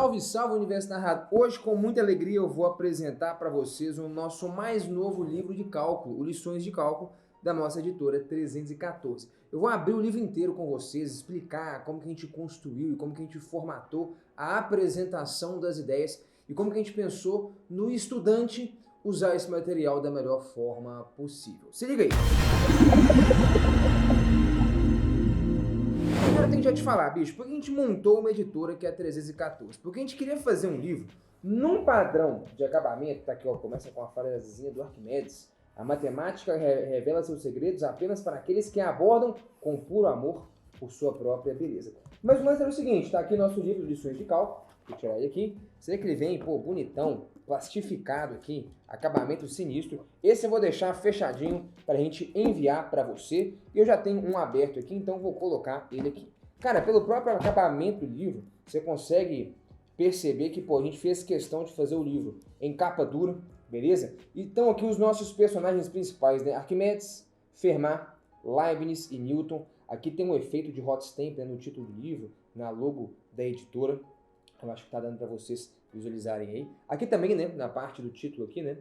Salve, salve, Universo Narrado! Hoje, com muita alegria, eu vou apresentar para vocês o nosso mais novo livro de cálculo, o Lições de Cálculo, da nossa editora 314. Eu vou abrir o livro inteiro com vocês, explicar como que a gente construiu e como que a gente formatou a apresentação das ideias e como que a gente pensou no estudante usar esse material da melhor forma possível. Se liga aí! Primeiro eu tenho que já te falar, bicho, porque a gente montou uma editora que é a 314? Porque a gente queria fazer um livro num padrão de acabamento, tá aqui, ó, começa com a frasezinha do Arquimedes. A matemática revela seus segredos apenas para aqueles que a abordam com puro amor por sua própria beleza. Mas o lance era o seguinte, tá aqui nosso livro de lições de cálculo, vou tirar ele aqui. Você vê que ele vem, pô, bonitão, plastificado aqui, acabamento sinistro. Esse eu vou deixar fechadinho para a gente enviar para você. Eu já tenho um aberto aqui, então vou colocar ele aqui. Cara, pelo próprio acabamento do livro, você consegue perceber que, pô, a gente fez questão de fazer o livro em capa dura, beleza? Então aqui os nossos personagens principais, né? Arquimedes, Fermat, Leibniz e Newton. Aqui tem um efeito de hot stamp, né, no título do livro, na logo da editora. Eu acho que tá dando para vocês visualizarem aí. Aqui também, né, na parte do título aqui, né,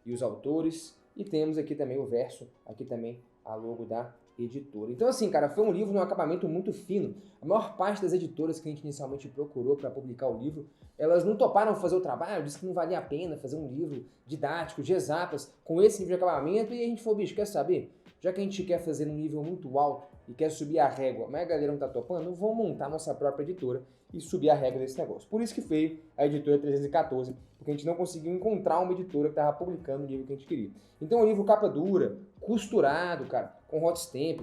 e os autores. E temos aqui também o verso, aqui também a logo da editora. Então assim, cara, foi um livro num acabamento muito fino. A maior parte das editoras que a gente inicialmente procurou para publicar o livro, elas não toparam fazer o trabalho, disse que não valia a pena fazer um livro didático, de exatas, com esse nível de acabamento. E a gente falou, bicho, quer saber? Já que a gente quer fazer um nível muito alto e quer subir a régua, mas a galera não tá topando, vamos montar nossa própria editora e subir a régua desse negócio. Por isso que veio a editora 314, porque a gente não conseguiu encontrar uma editora que estava publicando o livro que a gente queria. Então, o livro capa dura, costurado, cara, com hot stamp.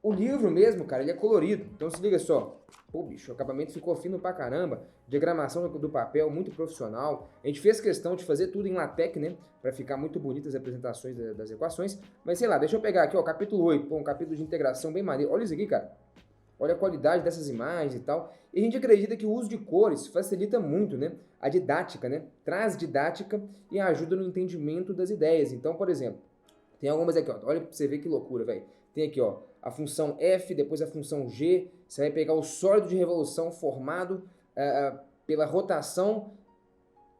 O livro mesmo, cara, ele é colorido. Então, se liga só. Pô, bicho, o acabamento ficou fino pra caramba. Diagramação do papel, muito profissional. A gente fez questão de fazer tudo em LaTeX, né? Pra ficar muito bonitas as apresentações das equações. Mas, sei lá, deixa eu pegar aqui, ó, capítulo 8. Pô, um capítulo de integração bem maneiro. Olha isso aqui, cara. Olha a qualidade dessas imagens e tal. E a gente acredita que o uso de cores facilita muito, né, a didática, né? Traz didática e ajuda no entendimento das ideias. Então, por exemplo, tem algumas aqui, ó. Olha pra você ver que loucura, velho. Tem aqui, ó, a função f, depois a função g. Você vai pegar o sólido de revolução formado pela rotação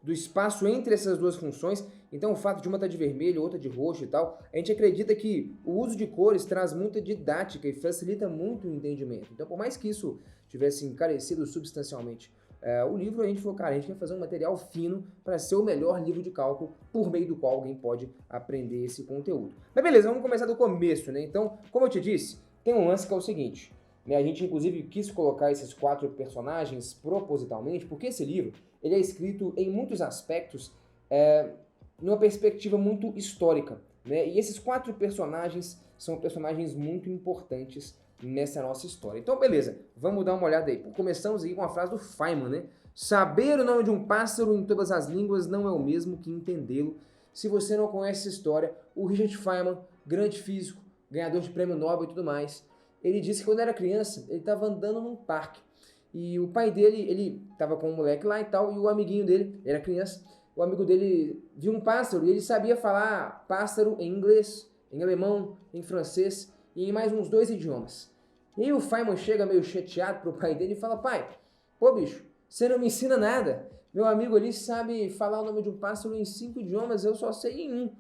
do espaço entre essas duas funções. Então, o fato de uma estar de vermelho, outra de roxo e tal, a gente acredita que o uso de cores traz muita didática e facilita muito o entendimento. Então, por mais que isso tivesse encarecido substancialmente o livro, a gente falou, cara, a gente quer fazer um material fino para ser o melhor livro de cálculo por meio do qual alguém pode aprender esse conteúdo. Mas beleza, vamos começar do começo, né? Então, como eu te disse, tem um lance que é o seguinte, né? A gente, inclusive, quis colocar esses 4 personagens propositalmente, porque esse livro ele é escrito em muitos aspectos numa perspectiva muito histórica, né? E esses 4 personagens são personagens muito importantes nessa nossa história. Então, beleza, vamos dar uma olhada aí. Começamos aqui com a frase do Feynman, né? Saber o nome de um pássaro em todas as línguas não é o mesmo que entendê-lo. Se você não conhece essa história, o Richard Feynman, grande físico, ganhador de prêmio Nobel e tudo mais, ele disse que quando era criança, ele estava andando num parque. E o pai dele, ele estava com um moleque lá e tal, e o amiguinho dele, ele era criança, o amigo dele viu um pássaro e ele sabia falar pássaro em inglês, em alemão, em francês e em mais uns 2 idiomas. E aí o Feynman chega meio chateado pro pai dele e fala, pai, pô bicho, você não me ensina nada. Meu amigo ali sabe falar o nome de um pássaro em 5 idiomas, eu só sei em 1.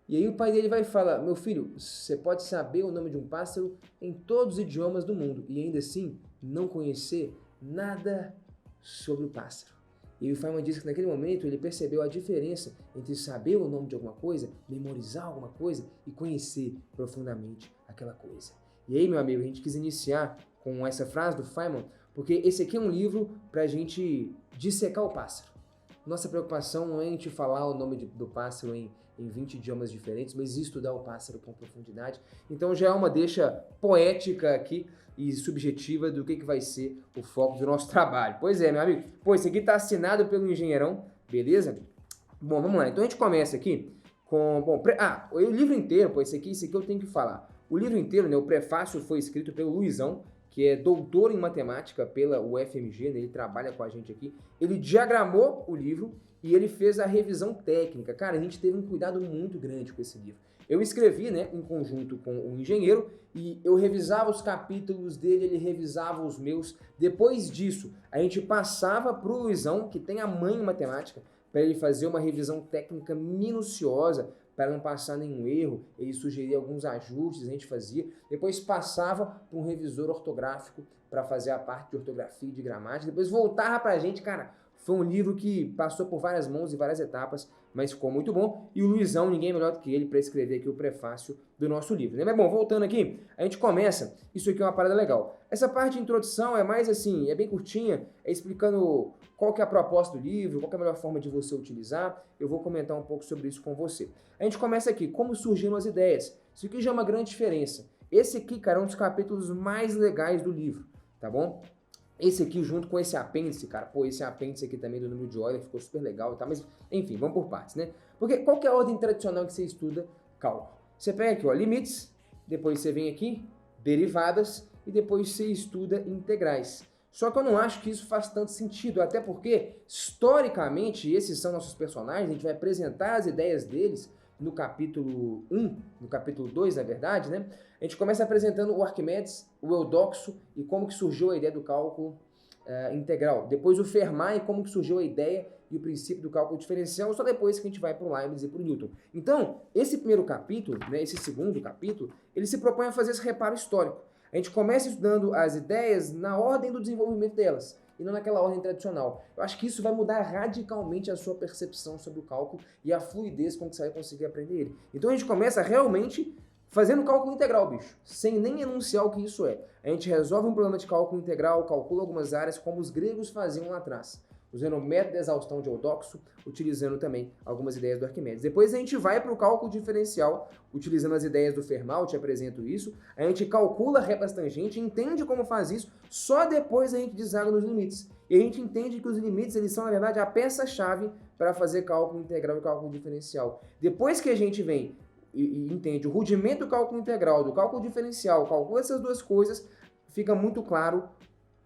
E aí o pai dele vai falar, meu filho, você pode saber o nome de um pássaro em todos os idiomas do mundo e ainda assim não conhecer nada sobre o pássaro. E o Feynman disse que naquele momento ele percebeu a diferença entre saber o nome de alguma coisa, memorizar alguma coisa e conhecer profundamente aquela coisa. E aí, meu amigo, a gente quis iniciar com essa frase do Feynman, porque esse aqui é um livro para a gente dissecar o pássaro. Nossa preocupação não é a gente falar o nome do pássaro em 20 idiomas diferentes, mas estudar o pássaro com profundidade. Então já é uma deixa poética aqui e subjetiva do que vai ser o foco do nosso trabalho. Pois é, meu amigo. Pô, esse aqui tá assinado pelo engenheirão, beleza? Bom, vamos lá. Então a gente começa aqui com... Bom, o livro inteiro, pô, esse aqui eu tenho que falar. O livro inteiro, né, o prefácio foi escrito pelo Luizão, que é doutor em matemática pela UFMG, né, ele trabalha com a gente aqui. Ele diagramou o livro e ele fez a revisão técnica. Cara, a gente teve um cuidado muito grande com esse livro. Eu escrevi, né, em conjunto com o engenheiro, e eu revisava os capítulos dele, ele revisava os meus. Depois disso, a gente passava para o Luizão, que tem a mãe em matemática, para ele fazer uma revisão técnica minuciosa, para não passar nenhum erro. Ele sugeria alguns ajustes, a gente fazia. Depois passava para um revisor ortográfico para fazer a parte de ortografia e de gramática. Depois voltava para a gente, cara. Foi um livro que passou por várias mãos e várias etapas, mas ficou muito bom. E o Luizão, ninguém melhor do que ele para escrever aqui o prefácio do nosso livro, né? Mas bom, voltando aqui, a gente começa. Isso aqui é uma parada legal. Essa parte de introdução é mais assim, é bem curtinha, é explicando qual que é a proposta do livro, qual que é a melhor forma de você utilizar. Eu vou comentar um pouco sobre isso com você. A gente começa aqui, como surgiram as ideias. Isso aqui já é uma grande diferença. Esse aqui, cara, é um dos capítulos mais legais do livro, tá bom? Esse aqui junto com esse apêndice, cara, pô, esse apêndice aqui também do número de Euler ficou super legal e tal, mas enfim, vamos por partes, né? Porque qual que é a ordem tradicional que você estuda cálculo? Você pega aqui, ó, limites, depois você vem aqui, derivadas, e depois você estuda integrais. Só que eu não acho que isso faz tanto sentido, até porque, historicamente, esses são nossos personagens, a gente vai apresentar as ideias deles no capítulo 1, no capítulo 2, na verdade, né? A gente começa apresentando o Arquimedes, o Eudoxo e como que surgiu a ideia do cálculo integral. Depois o Fermat e como que surgiu a ideia e o princípio do cálculo diferencial, só depois que a gente vai para o Leibniz e para o Newton. Então, esse primeiro capítulo, né, esse segundo capítulo, ele se propõe a fazer esse reparo histórico. A gente começa estudando as ideias na ordem do desenvolvimento delas, e não naquela ordem tradicional. Eu acho que isso vai mudar radicalmente a sua percepção sobre o cálculo e a fluidez com que você vai conseguir aprender ele. Então a gente começa realmente fazendo cálculo integral, bicho, sem nem enunciar o que isso é. A gente resolve um problema de cálculo integral, calcula algumas áreas como os gregos faziam lá atrás, usando o método de exaustão de Eudoxo, utilizando também algumas ideias do Arquimedes. Depois a gente vai para o cálculo diferencial, utilizando as ideias do Fermat, eu te apresento isso, a gente calcula retas tangentes, entende como faz isso, só depois a gente deságua nos limites. E a gente entende que os limites, eles são, na verdade, a peça-chave para fazer cálculo integral e cálculo diferencial. Depois que a gente vem e entende o rudimento do cálculo integral, do cálculo diferencial, calcula essas duas coisas, fica muito claro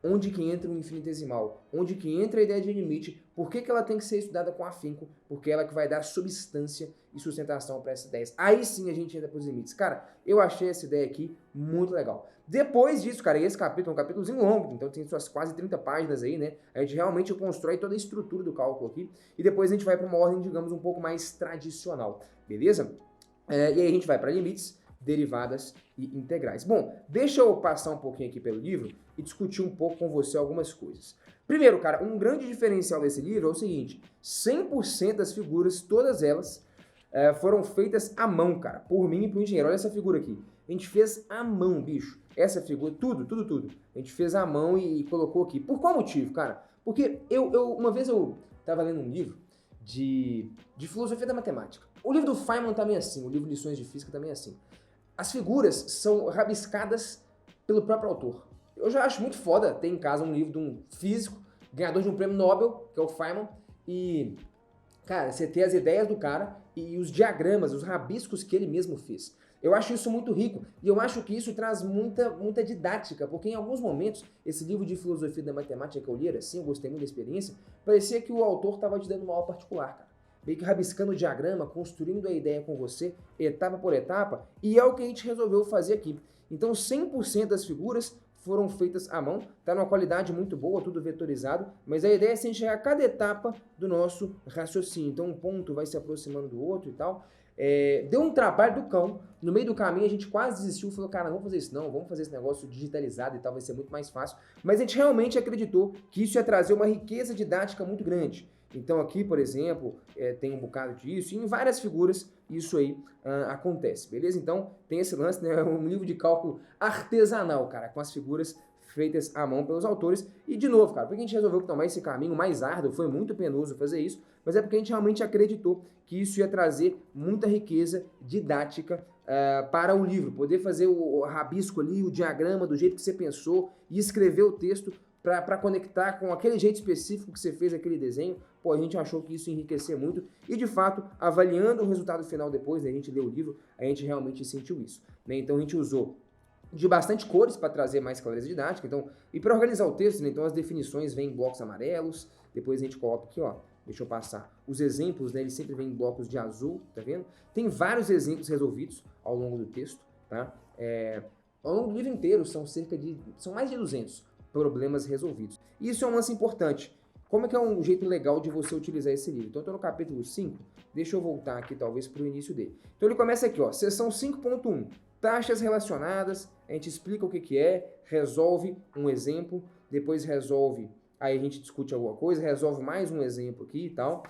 onde que entra o infinitesimal, onde que entra a ideia de limite, por que ela tem que ser estudada com afinco, porque ela que vai dar substância e sustentação para essas ideias. Aí sim a gente entra para os limites. Cara, eu achei essa ideia aqui muito legal. Depois disso, cara, esse capítulo é um capítulozinho longo, então tem suas quase 30 páginas aí, né? A gente realmente constrói toda a estrutura do cálculo aqui, e depois a gente vai para uma ordem, digamos, um pouco mais tradicional, beleza? E aí a gente vai para limites, derivadas e integrais. Bom, deixa eu passar um pouquinho aqui pelo livro e discutir um pouco com você algumas coisas. Primeiro, cara, um grande diferencial desse livro é o seguinte, 100% das figuras, todas elas, foram feitas à mão, cara, por mim e pro engenheiro. Olha essa figura aqui. A gente fez à mão, bicho. Essa figura, tudo. A gente fez à mão e colocou aqui. Por qual motivo, cara? Porque uma vez eu tava lendo um livro de filosofia da matemática. O livro do Feynman também é assim, o livro de lições de física também é assim. As figuras são rabiscadas pelo próprio autor. Eu já acho muito foda ter em casa um livro de um físico, ganhador de um prêmio Nobel, que é o Feynman, e, cara, você ter as ideias do cara e os diagramas, os rabiscos que ele mesmo fez. Eu acho isso muito rico e eu acho que isso traz muita didática, porque em alguns momentos, esse livro de filosofia da matemática que eu li era assim, eu gostei muito da experiência, parecia que o autor estava te dando uma aula particular, cara. Meio que rabiscando o diagrama, construindo a ideia com você, etapa por etapa, e é o que a gente resolveu fazer aqui. Então 100% das figuras foram feitas à mão, tá numa qualidade muito boa, tudo vetorizado, mas a ideia é se enxergar cada etapa do nosso raciocínio. Então um ponto vai se aproximando do outro e tal. Deu um trabalho do cão, no meio do caminho a gente quase desistiu, falou, cara, não vamos fazer isso não, vamos fazer esse negócio digitalizado e tal, vai ser muito mais fácil, mas a gente realmente acreditou que isso ia trazer uma riqueza didática muito grande. Então aqui, por exemplo, tem um bocado disso, e em várias figuras isso aí acontece, beleza? Então tem esse lance, né, um livro de cálculo artesanal, cara, com as figuras feitas à mão pelos autores. E de novo, cara, porque a gente resolveu tomar esse caminho mais árduo, foi muito penoso fazer isso, mas é porque a gente realmente acreditou que isso ia trazer muita riqueza didática para o livro, poder fazer o rabisco ali, o diagrama do jeito que você pensou e escrever o texto para conectar com aquele jeito específico que você fez aquele desenho. Pô, a gente achou que isso enriquecia muito e, de fato, avaliando o resultado final depois, né, a gente leu o livro, a gente realmente sentiu isso, né? Então a gente usou de bastante cores para trazer mais clareza didática, então, e para organizar o texto, né, então as definições vêm em blocos amarelos, depois a gente coloca aqui, ó, deixa eu passar. Os exemplos, né, eles sempre vêm em blocos de azul, tá vendo? Tem vários exemplos resolvidos ao longo do texto, tá? Ao longo do livro inteiro são mais de 200 problemas resolvidos. E isso é um lance importante. Como é que é um jeito legal de você utilizar esse livro? Então eu estou no capítulo 5, deixa eu voltar aqui talvez para o início dele. Então ele começa aqui, ó, seção 5.1, taxas relacionadas, a gente explica o que é, resolve um exemplo, depois resolve, aí a gente discute alguma coisa, resolve mais um exemplo aqui e tal,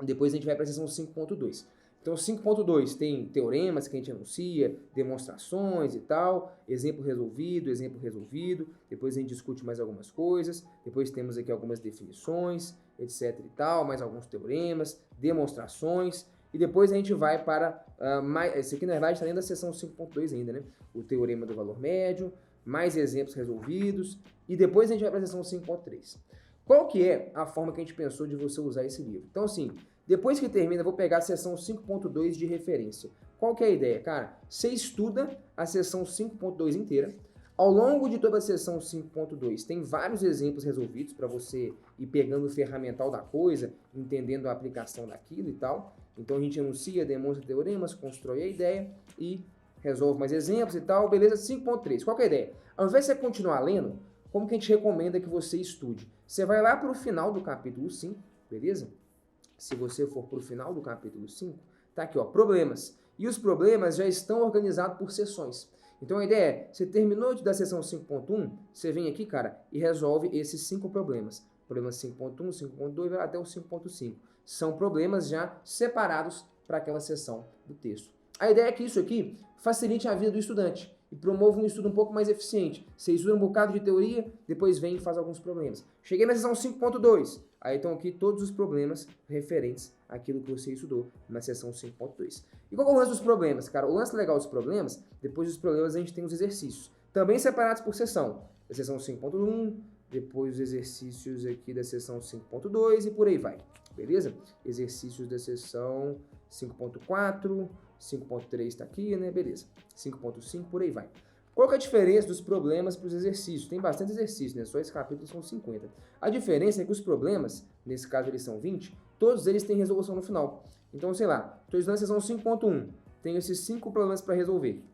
depois a gente vai para a seção 5.2. Então, 5.2 tem teoremas que a gente enuncia, demonstrações e tal, exemplo resolvido, depois a gente discute mais algumas coisas, depois temos aqui algumas definições, etc e tal, mais alguns teoremas, demonstrações, e depois a gente vai para, esse aqui na verdade está dentro da seção 5.2 ainda, né? O teorema do valor médio, mais exemplos resolvidos, e depois a gente vai para a seção 5.3. Qual que é a forma que a gente pensou de você usar esse livro? Então, assim, depois que termina, eu vou pegar a seção 5.2 de referência. Qual que é a ideia? Cara, você estuda a seção 5.2 inteira. Ao longo de toda a seção 5.2 tem vários exemplos resolvidos para você ir pegando o ferramental da coisa, entendendo a aplicação daquilo e tal. Então a gente enuncia, demonstra teoremas, constrói a ideia e resolve mais exemplos e tal. Beleza? 5.3. Qual que é a ideia? Ao invés de você continuar lendo, como que a gente recomenda que você estude? Você vai lá para o final do capítulo 5, beleza? Se você for para o final do capítulo 5, tá aqui, ó, problemas. E os problemas já estão organizados por seções. Então a ideia é, você terminou da seção 5.1, você vem aqui, cara, e resolve esses 5 problemas. Problema 5.1, 5.2, até o 5.5. São problemas já separados para aquela seção do texto. A ideia é que isso aqui facilite a vida do estudante e promova um estudo um pouco mais eficiente. Você estuda um bocado de teoria, depois vem e faz alguns problemas. Cheguei na seção 5.2, aí estão aqui todos os problemas referentes àquilo que você estudou na seção 5.2. E qual é o lance dos problemas, cara? O lance legal dos problemas, depois dos problemas a gente tem os exercícios, também separados por seção. A seção 5.1, depois os exercícios aqui da seção 5.2 e por aí vai, beleza? Exercícios da seção 5.4, 5.3 está aqui, né? Beleza. 5.5, por aí vai. Qual que é a diferença dos problemas para os exercícios? Tem bastante exercícios, né? Só esse capítulo são 50. A diferença é que os problemas, nesse caso eles são 20, todos eles têm resolução no final. Então, sei lá, estou estudando a seção 5.1, tenho esses 5 problemas para resolver.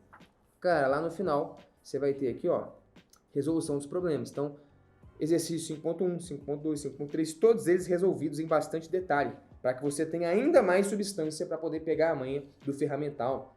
Cara, lá no final, você vai ter aqui, ó, resolução dos problemas. Então, exercício 5.1, 5.2, 5.3, todos eles resolvidos em bastante detalhe, para que você tenha ainda mais substância para poder pegar a manha do ferramental,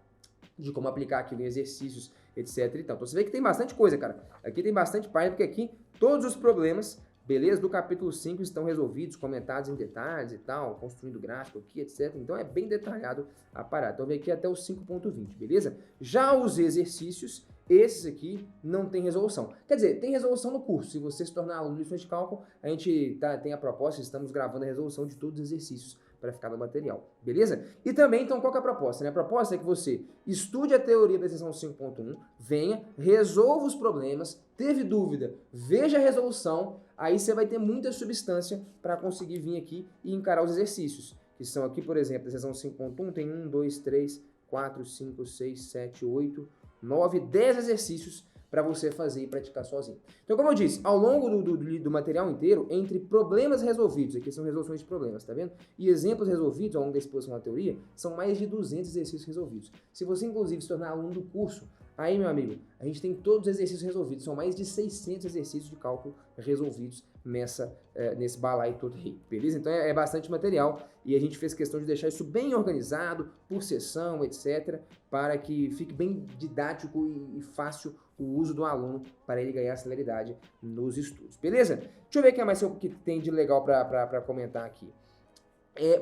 de como aplicar aquilo em exercícios, etc. Então você vê que tem bastante coisa, cara. Aqui tem bastante página, porque aqui todos os problemas, beleza, do capítulo 5 estão resolvidos, comentados em detalhes e tal, construindo gráfico aqui, etc. Então é bem detalhado a parada. Então vem aqui até o 5.20, beleza? Já os exercícios, esses aqui não tem resolução. Quer dizer, tem resolução no curso. Se você se tornar aluno de lições de cálculo, a gente tem a proposta, estamos gravando a resolução de todos os exercícios para ficar no material, beleza? E também, então, qual que é a proposta? Né? A proposta é que você estude a teoria da seção 5.1, venha, resolva os problemas, teve dúvida, veja a resolução, aí você vai ter muita substância para conseguir vir aqui e encarar os exercícios, que são aqui, por exemplo, a seção 5.1 tem 1, 2, 3, 4, 5, 6, 7, 8, 9, 10 exercícios para você fazer e praticar sozinho. Então, como eu disse, ao longo do material inteiro, entre problemas resolvidos, aqui são resoluções de problemas, tá vendo? E exemplos resolvidos ao longo da exposição da teoria, são mais de 200 exercícios resolvidos. Se você, inclusive, se tornar aluno do curso, aí, meu amigo, a gente tem todos os exercícios resolvidos, são mais de 600 exercícios de cálculo resolvidos nesse balaio todo aí, beleza? Então é bastante material e a gente fez questão de deixar isso bem organizado, por sessão, etc., para que fique bem didático e fácil o uso do aluno para ele ganhar celeridade nos estudos, beleza? Deixa eu ver o que mais que tem de legal para comentar aqui.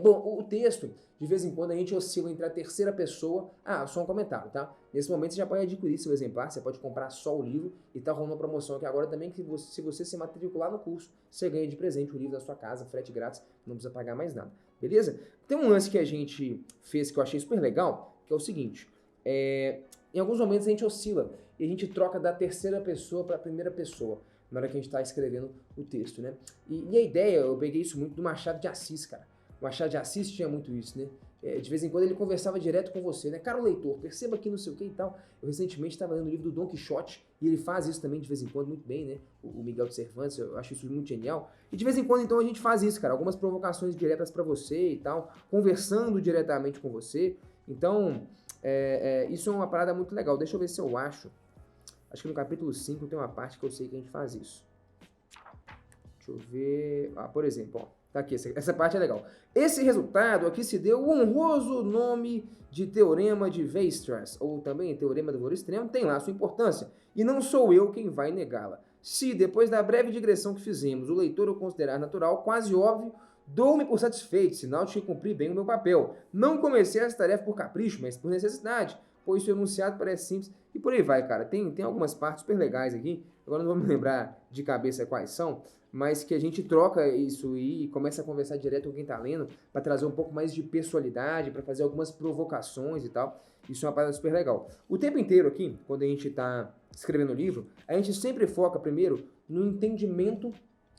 Bom, o texto, de vez em quando a gente oscila entre a terceira pessoa... só um comentário, tá? Nesse momento você já pode adquirir seu exemplar, você pode comprar só o livro e tá rolando uma promoção aqui agora também que se você se matricular no curso, você ganha de presente o livro da sua casa, frete grátis, não precisa pagar mais nada, beleza? Tem um lance que a gente fez que eu achei super legal, que é o seguinte, em alguns momentos a gente oscila e a gente troca da terceira pessoa para a primeira pessoa, na hora que a gente está escrevendo o texto, né? E a ideia, eu peguei isso muito do Machado de Assis, cara. O Machado de Assis tinha muito isso, né? de vez em quando ele conversava direto com você, né? Cara, leitor, perceba que não sei o que e tal. Eu recentemente estava lendo o livro do Dom Quixote, e ele faz isso também de vez em quando muito bem, né? O Miguel de Cervantes, eu acho isso muito genial. E de vez em quando, então, a gente faz isso, cara. Algumas provocações diretas para você e tal, conversando diretamente com você. Então, isso é uma parada muito legal. Deixa eu ver se eu acho. Acho que no capítulo 5 tem uma parte que eu sei que a gente faz isso. Deixa eu ver. Por exemplo, ó. Tá aqui, essa parte é legal. Esse resultado aqui se deu o honroso nome de Teorema de Weierstrass, ou também Teorema do Valor Extremo, tem lá sua importância. E não sou eu quem vai negá-la. Se, depois da breve digressão que fizemos, o leitor o considerar natural, quase óbvio, dou-me por satisfeito, sinal de que cumpri bem o meu papel. Não comecei essa tarefa por capricho, mas por necessidade, pois seu enunciado parece simples, e por aí vai, cara. Tem algumas partes super legais aqui, agora não vou me lembrar de cabeça quais são, mas que a gente troca isso e começa a conversar direto com quem tá lendo, para trazer um pouco mais de pessoalidade, para fazer algumas provocações e tal. Isso é uma parada super legal. O tempo inteiro aqui, quando a gente tá escrevendo o livro, a gente sempre foca primeiro no entendimento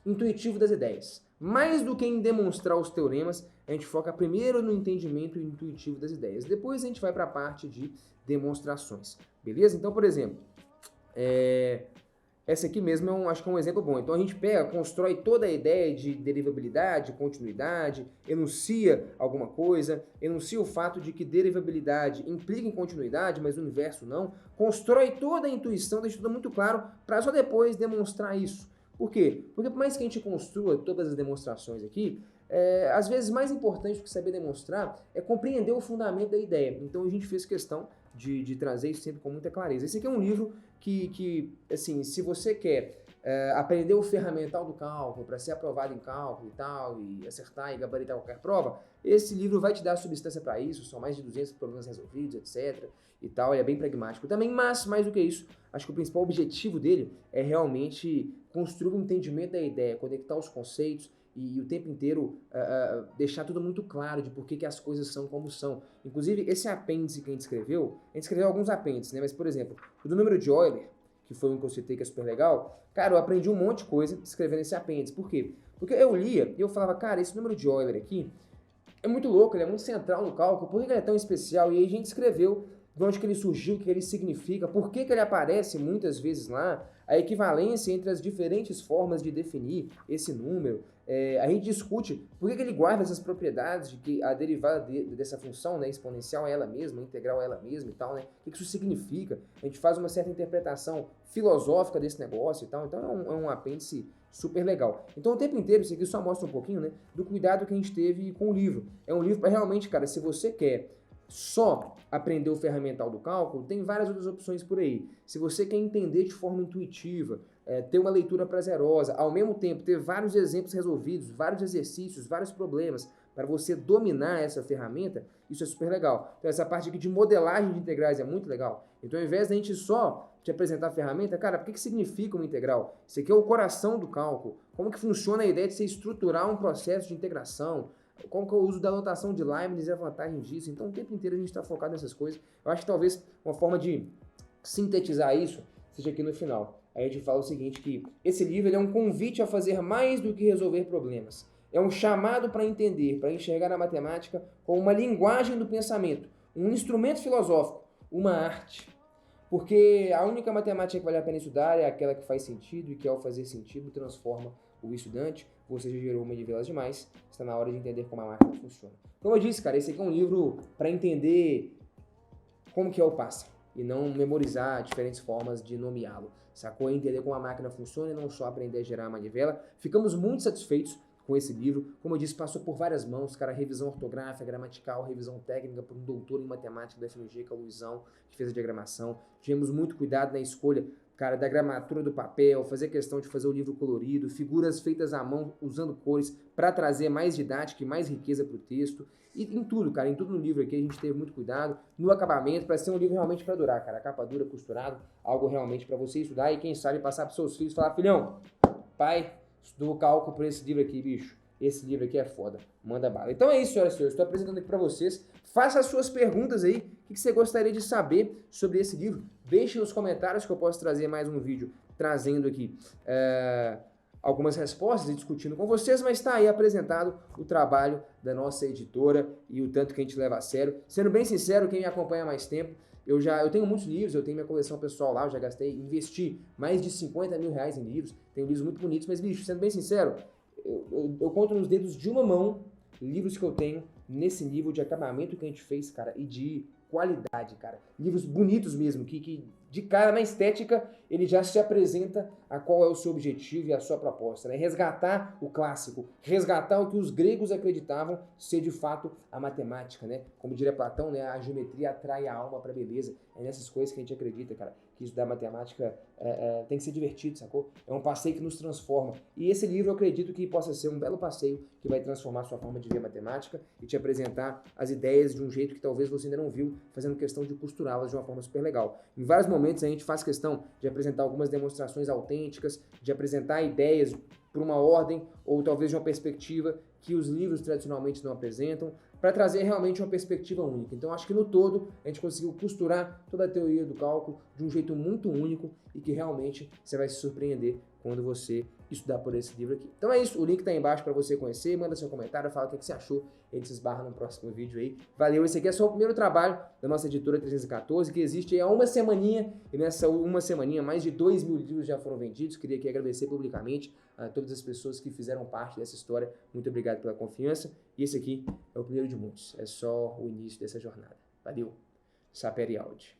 intuitivo das ideias. Mais do que em demonstrar os teoremas, a gente foca primeiro no entendimento intuitivo das ideias. Depois a gente vai para a parte de demonstrações. Beleza? Então, por exemplo, essa aqui mesmo acho que é um exemplo bom. Então a gente pega, constrói toda a ideia de derivabilidade, continuidade, enuncia alguma coisa, enuncia o fato de que derivabilidade implica em continuidade, mas o inverso não. Constrói toda a intuição, deixa tudo muito claro, para só depois demonstrar isso. Por quê? Porque por mais que a gente construa todas as demonstrações aqui, às vezes mais importante do que saber demonstrar é compreender o fundamento da ideia. Então a gente fez questão de trazer isso sempre com muita clareza. Esse aqui é um livro que assim, se você quer aprender o ferramental do cálculo para ser aprovado em cálculo e tal, e acertar e gabaritar qualquer prova, esse livro vai te dar substância para isso, são mais de 200 problemas resolvidos, etc. e tal, ele é bem pragmático também, mas mais do que isso, acho que o principal objetivo dele é realmente construir um entendimento da ideia, conectar os conceitos e o tempo inteiro deixar tudo muito claro de por que as coisas são como são. Inclusive, esse apêndice que a gente escreveu alguns apêndices, né? Mas, por exemplo, o do número de Euler, que foi um que eu citei que é super legal, cara, eu aprendi um monte de coisa escrevendo esse apêndice. Por quê? Porque eu lia e eu falava, cara, esse número de Euler aqui é muito louco, ele é muito central no cálculo, por que ele é tão especial? E aí a gente escreveu de onde que ele surgiu, o que ele significa, por que ele aparece muitas vezes lá, a equivalência entre as diferentes formas de definir esse número. A gente discute por que ele guarda essas propriedades de que a derivada dessa função, né, exponencial é ela mesma, integral é ela mesma e tal, né? O que isso significa? A gente faz uma certa interpretação filosófica desse negócio e tal, então é um apêndice super legal. Então o tempo inteiro isso aqui só mostra um pouquinho, né, do cuidado que a gente teve com o livro. É um livro para realmente, cara, se você quer só aprender o ferramental do cálculo, tem várias outras opções por aí. Se você quer entender de forma intuitiva, ter uma leitura prazerosa, ao mesmo tempo ter vários exemplos resolvidos, vários exercícios, vários problemas, para você dominar essa ferramenta, isso é super legal. Então essa parte aqui de modelagem de integrais é muito legal. Então ao invés da gente só te apresentar a ferramenta, cara, o que significa uma integral? Isso aqui é o coração do cálculo. Como que funciona a ideia de você estruturar um processo de integração? Como que é o uso da notação de Leibniz e a vantagem disso? Então, o tempo inteiro a gente está focado nessas coisas. Eu acho que talvez uma forma de sintetizar isso seja aqui no final. Aí a gente fala o seguinte, que esse livro ele é um convite a fazer mais do que resolver problemas. É um chamado para entender, para enxergar a matemática como uma linguagem do pensamento, um instrumento filosófico, uma arte. Porque a única matemática que vale a pena estudar é aquela que faz sentido e que, ao fazer sentido, transforma o estudante. Você já gerou manivelas demais, está na hora de entender como a máquina funciona. Como eu disse, cara, esse aqui é um livro para entender como que é o pássaro e não memorizar diferentes formas de nomeá-lo. Sacou? Entender como a máquina funciona e não só aprender a gerar a manivela. Ficamos muito satisfeitos com esse livro. Como eu disse, passou por várias mãos, cara, revisão ortográfica, gramatical, revisão técnica por um doutor em matemática da FMG, que é o Luizão, que fez a diagramação. Tivemos muito cuidado na escolha, cara, da gramatura do papel, fazer questão de fazer o livro colorido, figuras feitas à mão, usando cores, para trazer mais didática e mais riqueza para o texto. E em tudo, cara, em tudo no livro aqui a gente teve muito cuidado, no acabamento, para ser um livro realmente para durar, cara. A capa dura, costurado, algo realmente para você estudar e quem sabe passar para seus filhos e falar, filhão, pai, estudou cálculo por esse livro aqui, bicho. Esse livro aqui é foda. Manda bala. Então é isso, senhoras e senhores. Estou apresentando aqui para vocês. Faça as suas perguntas aí. O que você gostaria de saber sobre esse livro? Deixe nos comentários que eu posso trazer mais um vídeo trazendo aqui algumas respostas e discutindo com vocês, mas está aí apresentado o trabalho da nossa editora e o tanto que a gente leva a sério. Sendo bem sincero, quem me acompanha há mais tempo, eu tenho muitos livros, eu tenho minha coleção pessoal lá, eu já investi mais de 50 mil reais em livros, tenho livros muito bonitos, mas, bicho, sendo bem sincero, eu conto nos dedos de uma mão livros que eu tenho nesse nível de acabamento que a gente fez, cara, e de qualidade, cara. Livros bonitos mesmo, que de cara, na estética, ele já se apresenta a qual é o seu objetivo e a sua proposta, né? Resgatar o clássico, resgatar o que os gregos acreditavam ser de fato a matemática, né? Como diria Platão, né? A geometria atrai a alma para a beleza. É nessas coisas que a gente acredita, cara, que estudar matemática tem que ser divertido, sacou? É um passeio que nos transforma. E esse livro eu acredito que possa ser um belo passeio que vai transformar a sua forma de ver matemática e te apresentar as ideias de um jeito que talvez você ainda não viu, fazendo questão de costurá-las de uma forma super legal. Em vários momentos a gente faz questão de apresentar algumas demonstrações autênticas, de apresentar ideias por uma ordem ou talvez de uma perspectiva que os livros tradicionalmente não apresentam, para trazer realmente uma perspectiva única. Então acho que no todo a gente conseguiu costurar toda a teoria do cálculo de um jeito muito único e que realmente você vai se surpreender quando você estudar por esse livro aqui. Então é isso, o link tá aí embaixo para você conhecer, manda seu comentário, fala o que você achou, a gente se esbarra no próximo vídeo aí. Valeu, esse aqui é só o primeiro trabalho da nossa editora 314, que existe aí há uma semaninha, e nessa uma semaninha mais de 2 mil livros já foram vendidos. Queria aqui agradecer publicamente a todas as pessoas que fizeram parte dessa história. Muito obrigado pela confiança, e esse aqui é o primeiro de muitos, é só o início dessa jornada. Valeu, Sapere Aude.